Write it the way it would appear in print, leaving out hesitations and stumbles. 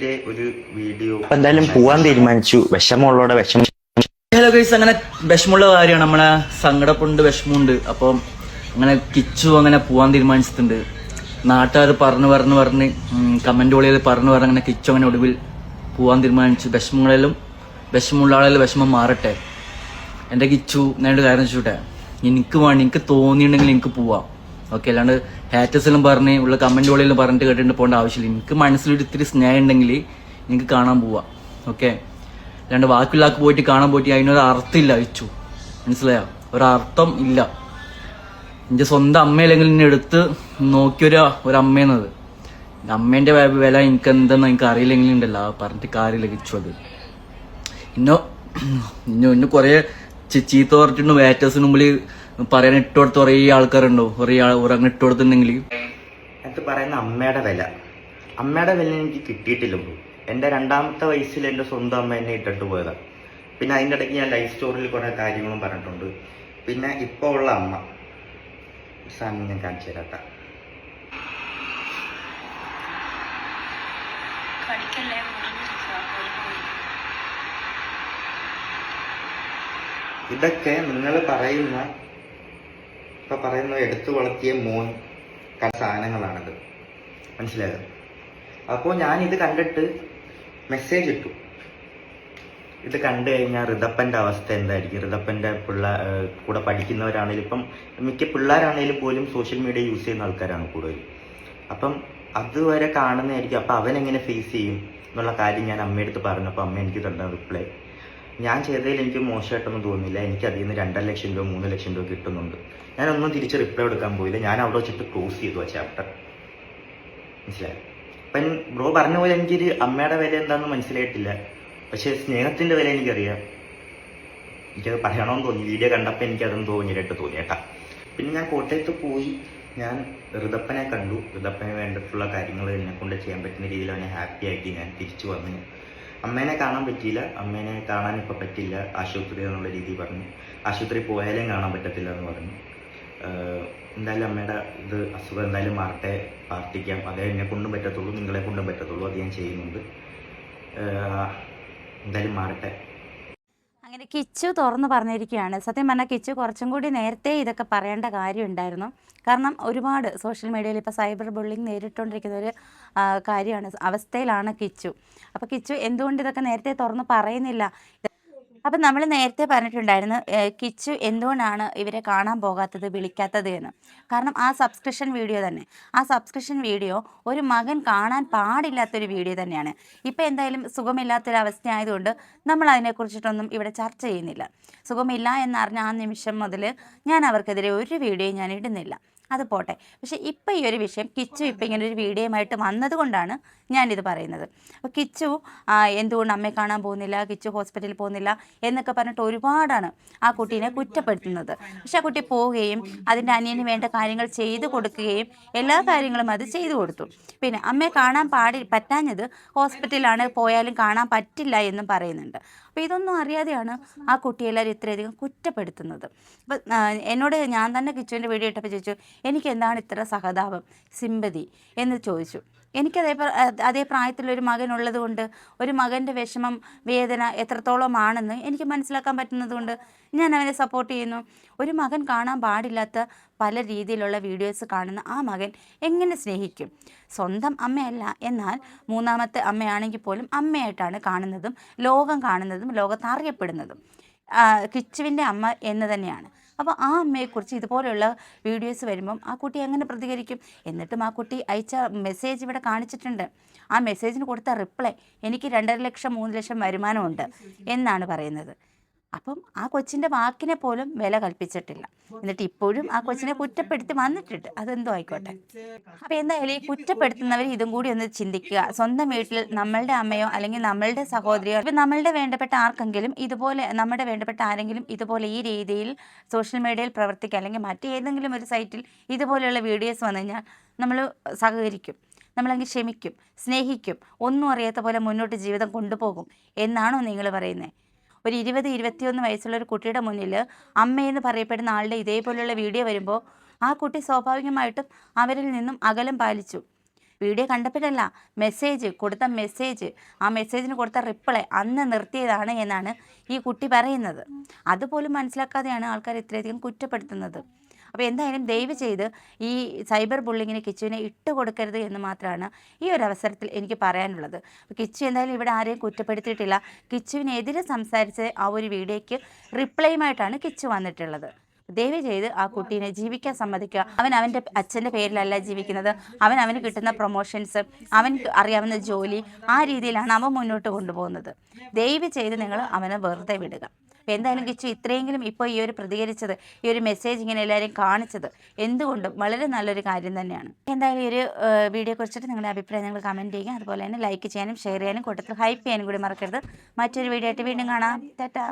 ഒരു വീഡിയോ എന്തായാലും പോവാൻ തീരുമാനിച്ചു. വിഷമമുള്ളോടെ വിഷമം. ഹലോ ഗൈസ്, അങ്ങനെ വിഷമമുള്ള കാര്യമാണ്. നമ്മളെ സങ്കടപ്പുണ്ട്, വിഷമമുണ്ട്. അപ്പം അങ്ങനെ കിച്ചു അങ്ങനെ പോവാൻ തീരുമാനിച്ചിട്ടുണ്ട്. നാട്ടുകാർ പറഞ്ഞ് കമന്റുകളിൽ പറഞ്ഞു അങ്ങനെ കിച്ചു അങ്ങനെ ഒടുവിൽ പോവാൻ തീരുമാനിച്ചു. വിഷമമുള്ള ആളെല്ലാം വിഷമം മാറട്ടെ. എൻ്റെ കിച്ചു ഞാനൊരു കാര്യം വെച്ചോട്ടെ, എനിക്ക് തോന്നിയിട്ടുണ്ടെങ്കിൽ എനിക്ക് പോവാം. ഓക്കെ, അല്ലാണ്ട് ഹാറ്റേഴ്സിലും പറഞ്ഞ് ഉള്ള കമന്റുകളിലും പറഞ്ഞിട്ട് കേട്ടിട്ട് പോകേണ്ട ആവശ്യമില്ല. എനിക്ക് മനസ്സിലൊരു ഇത്തിരി സ്നേഹം ഉണ്ടെങ്കിൽ എനിക്ക് കാണാൻ പോവാം. ഓക്കെ, അല്ലാണ്ട് വാക്കില്ലാക്ക് പോയിട്ട് കാണാൻ പോയിട്ട് അതിനൊരു അർത്ഥമില്ല. കിച്ചു മനസ്സിലായോ? ഒരർത്ഥം ഇല്ല. എൻ്റെ സ്വന്തം അമ്മയില്ലെങ്കിൽ എന്നെ എടുത്ത് നോക്കിയൊരു അമ്മയെന്നത്. അമ്മേന്റെ വില എനിക്ക് എന്തെന്ന് എനിക്ക് അറിയില്ലെങ്കിൽ ഉണ്ടല്ലോ, പറഞ്ഞിട്ട് കാര്യമില്ല. കിച്ചു അത് ഇന്നെ കുറെ ചീത്ത പറഞ്ഞിട്ടുണ്ട്. വേറ്റേഴ്സിന് മുമ്പിൽ പറയാൻ ഇട്ടുകൊടുത്ത് കുറേ ആൾക്കാരുണ്ടോ, കുറേ അങ്ങനെ ഇട്ടുകൊടുത്തിട്ടുണ്ടെങ്കിൽ എനിക്ക് പറയുന്ന അമ്മയുടെ വില എനിക്ക് കിട്ടിയിട്ടില്ല. എൻ്റെ 2ാമത്തെ വയസ്സിൽ എൻ്റെ സ്വന്തം അമ്മ എന്നെ ഇട്ടിട്ട് പോയതാണ്. പിന്നെ അതിൻ്റെ ഇടയ്ക്ക് ഞാൻ ലൈഫ് സ്റ്റോറിയിൽ കുറേ കാര്യങ്ങളും പറഞ്ഞിട്ടുണ്ട്. പിന്നെ ഇപ്പോൾ ഉള്ള അമ്മ സാമി ഞാൻ കാണിച്ചു തരാത്ത ഇതൊക്കെ നിങ്ങൾ പറയുന്ന എടുത്തു വളർത്തിയ മോൻ സാധനങ്ങളാണിത്, മനസ്സിലായത്? അപ്പോൾ ഞാൻ ഇത് കണ്ടിട്ട് മെസ്സേജ് ഇട്ടു. ഇത് കണ്ടു കഴിഞ്ഞാൽ ഋതപ്പൻ്റെ അവസ്ഥ എന്തായിരിക്കും? ഋതപ്പൻ്റെ കൂടെ പഠിക്കുന്നവരാണെങ്കിലും ഇപ്പം മിക്ക പിള്ളേരാണെങ്കിലും പോലും സോഷ്യൽ മീഡിയ യൂസ് ചെയ്യുന്ന ആൾക്കാരാണ് കൂടുതൽ. അപ്പം അതുവരെ കാണുന്നതായിരിക്കും. അപ്പം അവനെങ്ങനെ ഫേസ് ചെയ്യും എന്നുള്ള കാര്യം ഞാൻ അമ്മയെടുത്ത് പറഞ്ഞപ്പോൾ അമ്മ എനിക്ക് തന്ന റിപ്ലൈ, ഞാൻ ചെയ്തതിൽ എനിക്ക് മോശമായിട്ടൊന്നും തോന്നിയില്ല. എനിക്ക് അതിൽ നിന്ന് 2.5 ലക്ഷം രൂപ 3 ലക്ഷം രൂപ കിട്ടുന്നുണ്ട്. ഞാനൊന്നും തിരിച്ച് റിപ്ലൈ എടുക്കാൻ പോയില്ല. ഞാൻ അവിടെ വെച്ചിട്ട് ക്ലോസ് ചെയ്തു ആ ചാപ്റ്റർ, മനസ്സിലായി? അപ്പം ബ്രോ പറഞ്ഞ പോലെ എനിക്കൊരു അമ്മയുടെ വില എന്താണെന്ന് മനസ്സിലായിട്ടില്ല. പക്ഷെ സ്നേഹത്തിന്റെ വില എനിക്കറിയാം. എനിക്കത് പറയണമെന്ന് തോന്നി. വീഡിയോ കണ്ടപ്പോൾ എനിക്കതൊന്നും തോന്നിയിട്ട് തോന്നിയേട്ടാ. പിന്നെ ഞാൻ കോട്ടയത്ത് പോയി ഞാൻ ഋതപ്പനെ കണ്ടു. ഋതപ്പന് വേണ്ടിയിട്ടുള്ള കാര്യങ്ങൾ എന്നെ കൊണ്ട് ചെയ്യാൻ പറ്റുന്ന രീതിയിൽ അവനെ ഹാപ്പി ആക്കി ഞാൻ തിരിച്ചു വന്നു. അമ്മേനെ കാണാൻ പറ്റിയില്ല. അമ്മേനെ കാണാൻ ഇപ്പം പറ്റില്ല, ആശുപത്രി എന്നുള്ള രീതിയിൽ പറഞ്ഞു. ആശുപത്രി പോയാലും കാണാൻ പറ്റത്തില്ല എന്ന് പറഞ്ഞു. എന്തായാലും അമ്മയുടെ അസുഖം എന്തായാലും മാറട്ടെ, പ്രാർത്ഥിക്കാം. അതേ എന്നെ കൊണ്ടും പറ്റത്തുള്ളൂ, നിങ്ങളെ കൊണ്ടും പറ്റത്തുള്ളൂ. അത് ഞാൻ ചെയ്യുന്നുണ്ട്. എന്തായാലും മാറട്ടെ. അങ്ങനെ കിച്ചു തുറന്ന് പറഞ്ഞിരിക്കുകയാണ്. സത്യം പറഞ്ഞാൽ കിച്ചു കുറച്ചും കൂടി നേരത്തെ ഇതൊക്കെ പറയേണ്ട കാര്യം ഉണ്ടായിരുന്നു. കാരണം ഒരുപാട് സോഷ്യൽ മീഡിയയിൽ ഇപ്പോൾ സൈബർ ബുള്ളിങ് നേരിട്ടുകൊണ്ടിരിക്കുന്ന ഒരു അവസ്ഥയിലാണ് കിച്ചു. അപ്പോൾ കിച്ചു എന്തുകൊണ്ട് ഇതൊക്കെ നേരത്തെ തുറന്ന് പറയുന്നില്ല? അപ്പം നമ്മൾ നേരത്തെ പറഞ്ഞിട്ടുണ്ടായിരുന്നു കിച്ചു എന്തുകൊണ്ടാണ് ഇവരെ കാണാൻ പോകാത്തത്, വിളിക്കാത്തത് എന്ന്. കാരണം ആ സബ്സ്ക്രിപ്ഷൻ വീഡിയോ ഒരു മകൻ കാണാൻ പാടില്ലാത്തൊരു വീഡിയോ തന്നെയാണ്. ഇപ്പം എന്തായാലും സുഖമില്ലാത്തൊരവസ്ഥ ആയതുകൊണ്ട് നമ്മൾ അതിനെക്കുറിച്ചിട്ടൊന്നും ഇവിടെ ചർച്ച ചെയ്യുന്നില്ല. സുഖമില്ല എന്നറിഞ്ഞ ആ നിമിഷം മുതൽ ഞാൻ അവർക്കെതിരെ ഒരു വീഡിയോ ഞാൻ ഇടുന്നില്ല. അത് പോട്ടെ. പക്ഷേ ഇപ്പം ഈ ഒരു വിഷയം കിച്ചു ഇപ്പം ഇങ്ങനെ ഒരു വീഡിയോയുമായിട്ട് വന്നതുകൊണ്ടാണ് ഞാനിത് പറയുന്നത്. അപ്പോൾ കിച്ചു എന്തുകൊണ്ട് അമ്മയെ കാണാൻ പോകുന്നില്ല, കിച്ചു ഹോസ്പിറ്റലിൽ പോകുന്നില്ല എന്നൊക്കെ പറഞ്ഞിട്ട് ഒരുപാടാണ് ആ കുട്ടീനെ കുറ്റപ്പെടുത്തുന്നത്. പക്ഷെ ആ കുട്ടി പോവുകയും അതിൻ്റെ അനിയന് വേണ്ട കാര്യങ്ങൾ ചെയ്തു കൊടുക്കുകയും എല്ലാ കാര്യങ്ങളും അത് ചെയ്തു കൊടുത്തു. പിന്നെ അമ്മയെ കാണാൻ പറ്റാഞ്ഞത് ഹോസ്പിറ്റലിലാണ്, പോയാലും കാണാൻ പറ്റില്ല എന്നും പറയുന്നുണ്ട്. അപ്പോൾ ഇതൊന്നും അറിയാതെയാണ് ആ കുട്ടിയെല്ലാവരും ഇത്രയധികം കുറ്റപ്പെടുത്തുന്നത്. അപ്പം എന്നോട് ഞാൻ തന്നെ കിച്ചുവിൻ്റെ വീഡിയോ ഇട്ടപ്പോൾ ചോദിച്ചു, എനിക്ക് എന്താണ് ഇത്ര സഹതാപം, സിമ്പതി എന്ന് ചോദിച്ചു. എനിക്ക് അതേ പ്രായത്തിലൊരു മകനുള്ളത് കൊണ്ട് ഒരു മകൻ്റെ വിഷമം, വേദന എത്രത്തോളമാണെന്ന് എനിക്ക് മനസ്സിലാക്കാൻ പറ്റുന്നത് കൊണ്ട് ഞാൻ അവനെ സപ്പോർട്ട് ചെയ്യുന്നു. ഒരു മകൻ കാണാൻ പാടില്ലാത്ത പല രീതിയിലുള്ള വീഡിയോസ് കാണുന്ന ആ മകൻ എങ്ങനെ സ്നേഹിക്കും? സ്വന്തം അമ്മയല്ല, എന്നാൽ 3ാമത്തെ അമ്മയാണെങ്കിൽ പോലും അമ്മയായിട്ടാണ് കാണുന്നതും ലോകം കാണുന്നതും ലോകത്ത് അറിയപ്പെടുന്നതും കിച്ചുവിൻ്റെ അമ്മ എന്ന് തന്നെയാണ്. അപ്പോൾ ആ അമ്മയെക്കുറിച്ച് ഇതുപോലെയുള്ള വീഡിയോസ് വരുമ്പം ആ കുട്ടി എങ്ങനെ പ്രതികരിക്കും? എന്നിട്ടും ആ കുട്ടി അയച്ച മെസ്സേജ് ഇവിടെ കാണിച്ചിട്ടുണ്ട്. ആ മെസ്സേജിന് കൊടുത്ത റിപ്ലൈ, എനിക്ക് 2.5 ലക്ഷം 3 ലക്ഷം വരുമാനമുണ്ട് എന്നാണ് പറയുന്നത്. അപ്പം ആ കൊച്ചിൻ്റെ വാക്കിനെ പോലും വില കൽപ്പിച്ചിട്ടില്ല. എന്നിട്ട് ഇപ്പോഴും ആ കൊച്ചിനെ കുറ്റപ്പെടുത്തി വന്നിട്ടുണ്ട്. അതെന്തോ ആയിക്കോട്ടെ. അപ്പോൾ എന്തായാലും ഈ കുറ്റപ്പെടുത്തുന്നവർ ഇതും കൂടി ഒന്ന് ചിന്തിക്കുക. സ്വന്തം വീട്ടിൽ നമ്മളുടെ അമ്മയോ അല്ലെങ്കിൽ നമ്മളുടെ സഹോദരിയോ ഇപ്പം നമ്മളുടെ വേണ്ടപ്പെട്ട ആർക്കെങ്കിലും ഇതുപോലെ, നമ്മുടെ വേണ്ടപ്പെട്ട ആരെങ്കിലും ഇതുപോലെ ഈ രീതിയിൽ സോഷ്യൽ മീഡിയയിൽ പ്രവർത്തിക്കുക അല്ലെങ്കിൽ മറ്റേതെങ്കിലും ഒരു സൈറ്റിൽ ഇതുപോലെയുള്ള വീഡിയോസ് വന്നു കഴിഞ്ഞാൽ നമ്മൾ സഹകരിക്കും, നമ്മളെങ്കിൽ ക്ഷമിക്കും, സ്നേഹിക്കും, ഒന്നും അറിയാത്ത പോലെ മുന്നോട്ട് ജീവിതം കൊണ്ടുപോകും എന്നാണോ നിങ്ങൾ പറയുന്നത്? ഒരു 20-21 വയസ്സുള്ള ഒരു കുട്ടിയുടെ മുന്നിൽ അമ്മയെന്ന് പറയപ്പെടുന്ന ആളുടെ ഇതേപോലെയുള്ള വീഡിയോ വരുമ്പോൾ ആ കുട്ടി സ്വാഭാവികമായിട്ടും അവരിൽ നിന്നും അകലം പാലിച്ചു. വീഡിയോ കണ്ടപ്പോഴല്ല, മെസ്സേജ് ആ മെസ്സേജിന് കൊടുത്ത റിപ്ലൈ അന്ന് നിർത്തിയതാണ് എന്നാണ് ഈ കുട്ടി പറയുന്നത്. അതുപോലും മനസ്സിലാക്കാതെയാണ് ആൾക്കാർ ഇത്രയധികം കുറ്റപ്പെടുത്തുന്നത്. അപ്പോൾ എന്തായാലും ദയവ് ചെയ്ത് ഈ സൈബർ ബുള്ളിങ്ങിന് കിച്ചുവിനെ ഇട്ട് കൊടുക്കരുത് എന്ന് മാത്രമാണ് ഈ ഒരു അവസരത്തിൽ എനിക്ക് പറയാനുള്ളത്. കിച്ചു എന്തായാലും ഇവിടെ ആരെയും കുറ്റപ്പെടുത്തിയിട്ടില്ല. കിച്ചുവിനെതിരെ സംസാരിച്ച ആ ഒരു വീഡിയോയ്ക്ക് റിപ്ലൈയുമായിട്ടാണ് കിച്ചു വന്നിട്ടുള്ളത്. ദയവ് ചെയ്ത് ആ കുട്ടീനെ ജീവിക്കാൻ സമ്മതിക്കുക. അവൻ അവൻ്റെ അച്ഛൻ്റെ പേരിലല്ല ജീവിക്കുന്നത്. അവന് കിട്ടുന്ന പ്രൊമോഷൻസ്, അവൻ അറിയാവുന്ന ജോലി, ആ രീതിയിലാണ് അവൻ മുന്നോട്ട് കൊണ്ടുപോകുന്നത്. ദയവ് ചെയ്ത് നിങ്ങൾ അവനെ വെറുതെ വിടുക. അപ്പോൾ എന്തായാലും കിച്ചു ഇത്രയെങ്കിലും ഇപ്പോൾ ഈ ഒരു പ്രതികരിച്ചത്, ഈ ഒരു മെസ്സേജ് ഇങ്ങനെ എല്ലാവരും കാണിച്ചത് എന്തുകൊണ്ടും വളരെ നല്ലൊരു കാര്യം തന്നെയാണ്. എന്തായാലും ഈ ഒരു വീഡിയോ കുറിച്ചിട്ട് നിങ്ങളുടെ അഭിപ്രായം നിങ്ങൾ കമൻറ്റ് ചെയ്യുക. അതുപോലെ തന്നെ ലൈക്ക് ചെയ്യാനും ഷെയർ ചെയ്യാനും കൂട്ടത്തിൽ ഹൈപ്പ് ചെയ്യാനും കൂടി മറക്കരുത്. മറ്റൊരു വീഡിയോ ആയിട്ട് വീണ്ടും കാണാം. ടാറ്റാ.